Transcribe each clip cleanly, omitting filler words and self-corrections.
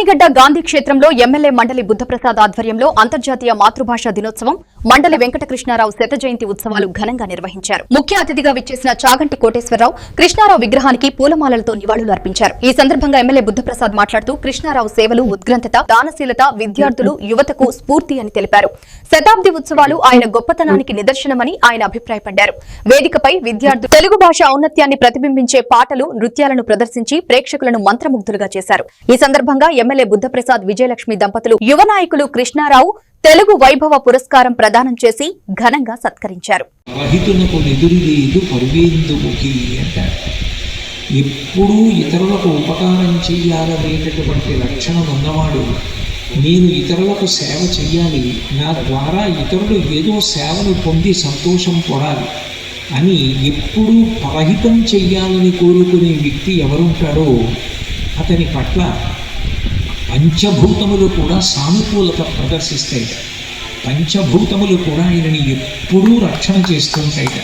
అవనిగడ్డ గాంధీ క్షేత్రంలో ఎమ్మెల్యే మండలి బుద్ధప్రసాద్ ఆధ్వర్యంలో అంతర్జాతీయ మాతృభాషా దినోత్సవం, మండలి వెంకటకృష్ణారావు శత జయంతి ఉత్సవాలు ఘనంగా నిర్వహించారు. ముఖ్య అతిథిగా విచ్చేసిన చాగంటి కోటేశ్వరరావు కృష్ణారావు విగ్రహానికి పూలమాలలతో నివాళులు అర్పించారు. ఈ సందర్భంగా ఎమ్మెల్యే బుద్ధప్రసాద్ మాట్లాడుతూ కృష్ణారావు సేవలు, ఉద్గ్రంథత, దానశీలత విద్యార్థులు, యువతకు స్ఫూర్తి అని తెలిపారు. శతాబ్ది ఉత్సవాలు ఆయన గొప్పతనానికి నిదర్శనమని ఆయన అభిప్రాయపడ్డారు. వేదికపై విద్యార్థులు తెలుగు భాష ఔన్నత్యాన్ని ప్రతిబింబించే పాటలు, నృత్యాలను ప్రదర్శించి ప్రేక్షకులను మంత్రముగ్ధులుగా చేశారు. ఈ సందర్భంగా ఎమ్మెల్యే బుద్ధప్రసాద్, విజయలక్ష్మి దంపతులు యువ నాయకులు కృష్ణారావు తెలుగు వైభవ పురస్కారం ప్రదానం చేసి ఘనంగా సత్కరించారు. ఎప్పుడూ ఇతరులకు ఉపకారం చెయ్యాలనేటటువంటి లక్షణం ఉన్నవాడు, నేను ఇతరులకు సేవ చెయ్యాలి, నా ద్వారా ఇతరులు ఏదో సేవను పొంది సంతోషం పొడాలి అని ఎప్పుడూ పరహితం చెయ్యాలని కోరుకునే వ్యక్తి ఎవరుంటాడో అతని పట్ల పంచభూతములు కూడా సానుకూలత ప్రదర్శిస్తాయి. పంచభూతములు కూడా ఆయనని ఎప్పుడూ రక్షణ చేస్తుంటాయి.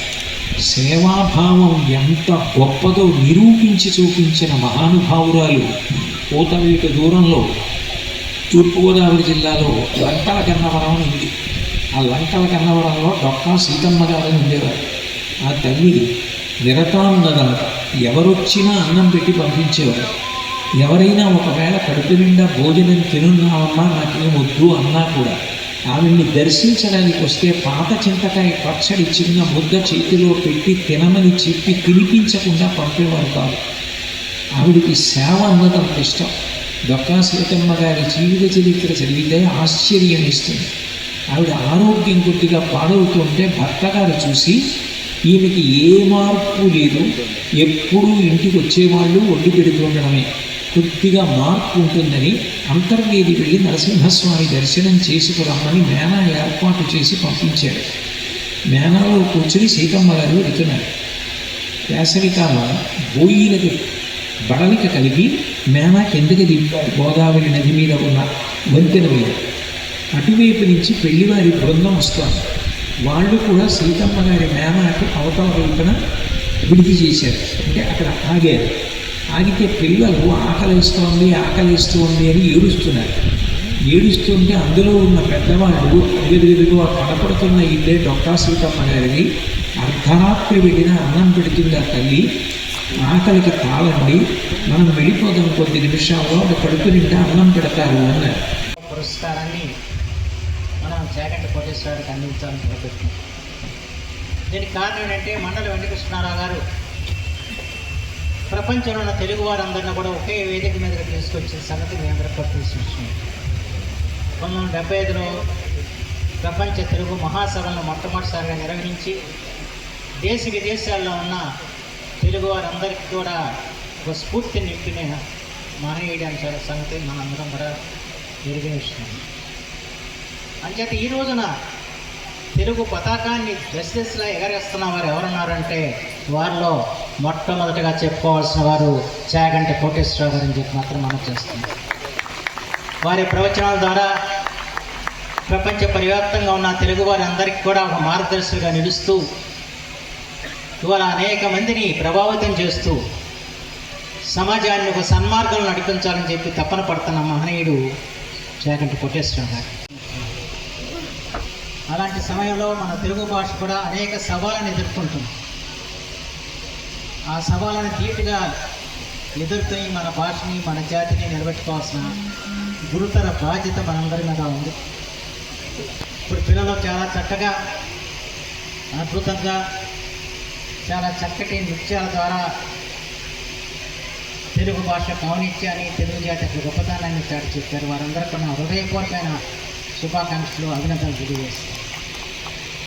సేవాభావం ఎంత గొప్పదో నిరూపించి చూపించిన మహానుభావురాలు కోతవేట దూరంలో తూర్పుగోదావరి జిల్లాలో లంకల గన్నవరం ఉంది. ఆ లంకల గన్నవరంలో డొక్కా సీతమ్మ గారు ఉండేవారు. ఆ తల్లి నిరతాన్నదంట. ఎవరొచ్చినా అన్నం పెట్టి పంపించేవారు. ఎవరైనా ఒకవేళ కడుపు నిండా భోజనం తినున్నామన్నా నాకేం వద్దు అన్నా కూడా ఆవిడ్ని దర్శించడానికి వస్తే పాత చింతకాయ పచ్చడి చిన్న ముద్ద చేతిలో పెట్టి తినమని చెప్పి తినిపించకుండా పంపేవారు కాదు. ఆవిడికి సేవ అన్నదంత ఇష్టం. డొక్కా సీతమ్మ గారి జీవిత చరిత్ర చదివితే ఆశ్చర్యం ఇస్తుంది. ఆవిడ ఆరోగ్యం కొద్దిగా పాడవుతుంటే భర్త గారు చూసి ఈమెకి ఏ మార్పు లేదు, ఎప్పుడూ ఇంటికి వచ్చేవాళ్ళు వండి పెడుతుండడమే, కొద్దిగా మార్పు ఉంటుందని అంతర్వేది వెళ్ళి నరసింహస్వామి దర్శనం చేసుకురమ్మని మేనా ఏర్పాటు చేసి పంపించాడు. మేనాలో కూర్చుని సీతమ్మ గారు వెళుతున్నారు. వేసవికాలం బోయిలకు బడలిక కలిగి మేనా కిందకి దింపారు. గోదావరి నది మీద ఉన్న వంతెన మీద అటువైపు నుంచి పెళ్లివారి బృందం వస్తారు. వాళ్ళు కూడా సీతమ్మ గారి మేనాకి అవతల వైపున విడిది చేశారు. అంటే అక్కడ ఆగారు. ఆగితే పిల్లలు ఆకలిస్తోంది అని ఏడుస్తున్నారు. ఏడుస్తుంటే అందులో ఉన్న పెద్దవాళ్ళు ఎదురెదుగు కనపడుతున్న ఇల్లే డొక్కా సీతమ్మ గారిని, అర్ధరాత్రి వెళ్ళిన అన్నం పెడుతుంది ఆ తల్లి, ఆకలికి తాళండి, మనం వెళ్ళిపోదాం కొద్ది నిమిషాల్లో అది కడుపు నిండా అన్నం పెడతారు అన్నారు. పురస్కారాన్ని మనం చాగంటి కోటేశ్వరరావుకి అందించాలని కోరుకుంటున్నాం. దీనికి కారణం ఏంటంటే మండలి వెంకటకృష్ణారావు గారు ప్రపంచంలో ఉన్న తెలుగు వారందరినీ కూడా ఒకే వేదిక మీదకి తీసుకొచ్చిన సంగతి మీ అందరూ గుర్తించాం. 1975లో ప్రపంచ తెలుగు మహాసభలను మొట్టమొదటిసారిగా నిర్వహించి దేశ విదేశాల్లో ఉన్న తెలుగు వారందరికీ కూడా ఒక స్ఫూర్తిని నింపిన మహనీయుడి అనే సంగతి మనందరం కూడా ఎరిగిన విషయం. అంచేత ఈ రోజున తెలుగు పతాకాన్ని దశలా ఎగరేస్తున్న వారు ఎవరున్నారంటే వారిలో మొట్టమొదటిగా చెప్పుకోవాల్సిన వారు చాగంటి కోటేశ్వరరావు గారు అని చెప్పి మాత్రం మనం చేస్తున్నాం. వారి ప్రవచనాల ద్వారా ప్రపంచ పరివ్యాప్తంగా ఉన్న తెలుగు వారి అందరికీ కూడా ఒక మార్గదర్శిగా నిలుస్తూ ఇవాళ అనేక మందిని ప్రభావితం చేస్తూ సమాజాన్ని ఒక సన్మార్గంలో నడిపించాలని చెప్పి తపన పడుతున్న మహనీయుడు చాగంటి కోటేశ్వరరావు గారు. అలాంటి సమయంలో మన తెలుగు భాష కూడా అనేక సవాళ్ళను ఎదుర్కొంటుంది. ఆ సవాళ్ళను ధీటుగా ఎదుర్కొని మన భాషని, మన జాతిని నిలబెట్టుకోవాల్సిన గురుతర బాధ్యత మనందరి మీద ఉంది. ఇప్పుడు పిల్లలు చాలా చక్కగా, అద్భుతంగా, చాలా చక్కటి నృత్యాల ద్వారా తెలుగు భాష ఔన్నత్యాన్ని, తెలుగు జాతి గొప్పతనాన్ని చాటి చెప్పారు. వారందరికీ నా హృదయపూర్వకమైన శుభాకాంక్షలు, అభినందనలు తెలియజేస్తాను.